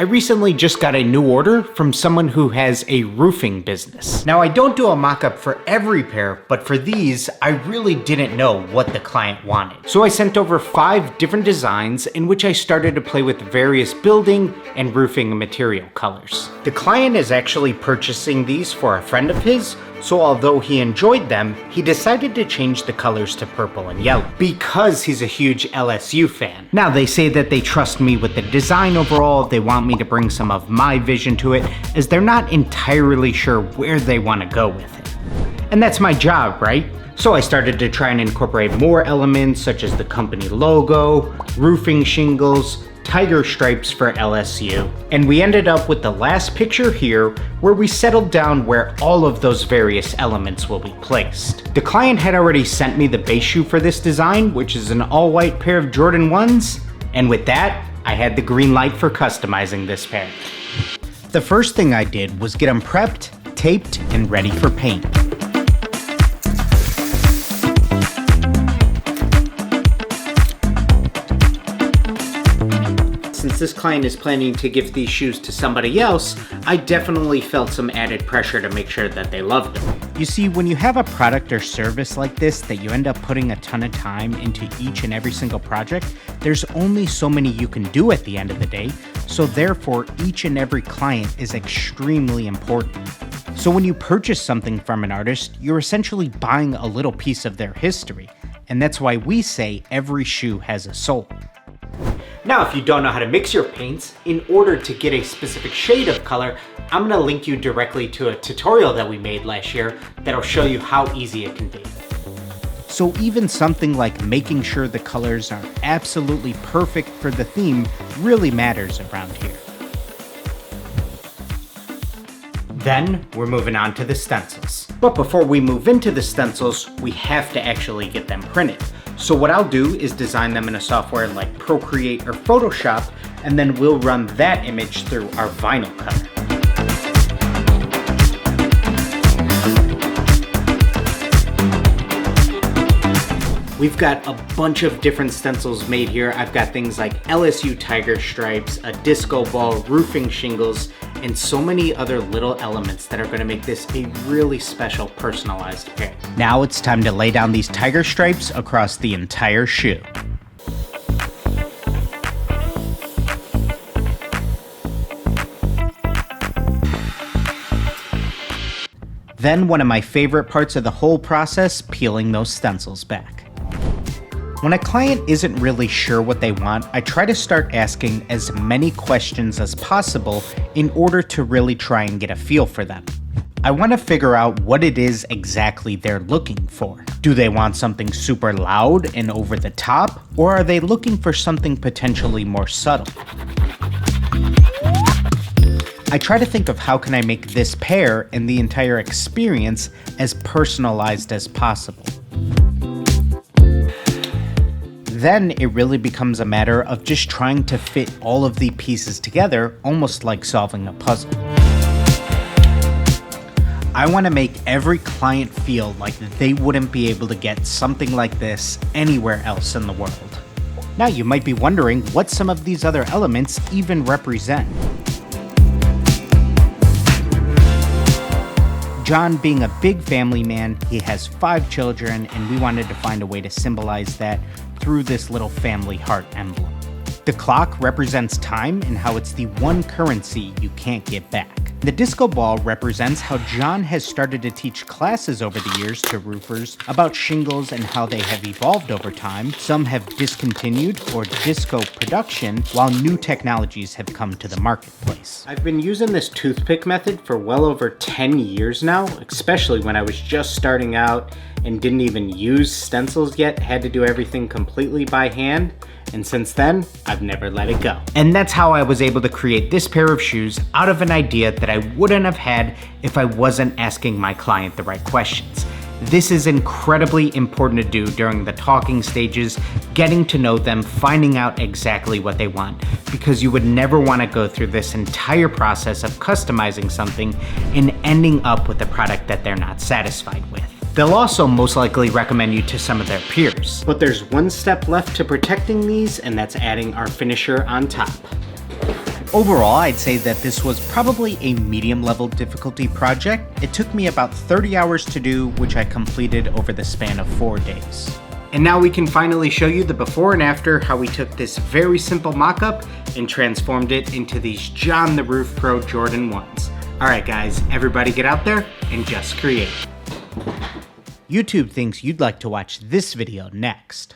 I recently just got a new order from someone who has a roofing business. Now I don't do a mock-up for every pair, but for these, I really didn't know what the client wanted. So I sent over 5 different designs in which I started to play with various building and roofing material colors. The client is actually purchasing these for a friend of his, so although he enjoyed them, he decided to change the colors to purple and yellow because he's a huge LSU fan. Now they say that they trust me with the design overall, they want me to bring some of my vision to it, as they're not entirely sure where they want to go with it. And that's my job, right? So I started to try and incorporate more elements such as the company logo, roofing shingles, tiger stripes for LSU, and we ended up with the last picture here where we settled down where all of those various elements will be placed. The client had already sent me the base shoe for this design, which is an all-white pair of Jordan 1s, and with that, I had the green light for customizing this pair. The first thing I did was get them prepped, taped, and ready for paint. Since this client is planning to give these shoes to somebody else, I definitely felt some added pressure to make sure that they loved them. You see, when you have a product or service like this that you end up putting a ton of time into each and every single project, there's only so many you can do at the end of the day, so therefore each and every client is extremely important. So when you purchase something from an artist, you're essentially buying a little piece of their history, and that's why we say every shoe has a soul. Now, if you don't know how to mix your paints, in order to get a specific shade of color, I'm gonna link you directly to a tutorial that we made last year that'll show you how easy it can be. So even something like making sure the colors are absolutely perfect for the theme really matters around here. Then we're moving on to the stencils. But before we move into the stencils, we have to actually get them printed. So what I'll do is design them in a software like Procreate or Photoshop, and then we'll run that image through our vinyl cutter. We've got a bunch of different stencils made here. I've got things like LSU tiger stripes, a disco ball, roofing shingles, and so many other little elements that are going to make this a really special personalized pair. Now it's time to lay down these tiger stripes across the entire shoe. Then one of my favorite parts of the whole process, peeling those stencils back. When a client isn't really sure what they want, I try to start asking as many questions as possible in order to really try and get a feel for them. I want to figure out what it is exactly they're looking for. Do they want something super loud and over the top, or are they looking for something potentially more subtle? I try to think of how can I make this pair and the entire experience as personalized as possible. Then it really becomes a matter of just trying to fit all of the pieces together, almost like solving a puzzle. I want to make every client feel like they wouldn't be able to get something like this anywhere else in the world. Now you might be wondering what some of these other elements even represent. John being a big family man, he has 5 children, and we wanted to find a way to symbolize that through this little family heart emblem. The clock represents time and how it's the one currency you can't get back. The disco ball represents how John has started to teach classes over the years to roofers about shingles and how they have evolved over time. Some have discontinued for disco production, while new technologies have come to the marketplace. I've been using this toothpick method for well over 10 years now, especially when I was just starting out and didn't even use stencils yet, had to do everything completely by hand. And since then, I've never let it go. And that's how I was able to create this pair of shoes out of an idea that I wouldn't have had if I wasn't asking my client the right questions. This is incredibly important to do during the talking stages, getting to know them, finding out exactly what they want, because you would never want to go through this entire process of customizing something and ending up with a product that they're not satisfied with. They'll also most likely recommend you to some of their peers. But there's one step left to protecting these, and that's adding our finisher on top. Overall, I'd say that this was probably a medium level difficulty project. It took me about 30 hours to do, which I completed over the span of 4 days. And now we can finally show you the before and after, how we took this very simple mock-up and transformed it into these John the Roof Pro Jordan 1s. Alright guys, everybody get out there and just create. YouTube thinks you'd like to watch this video next.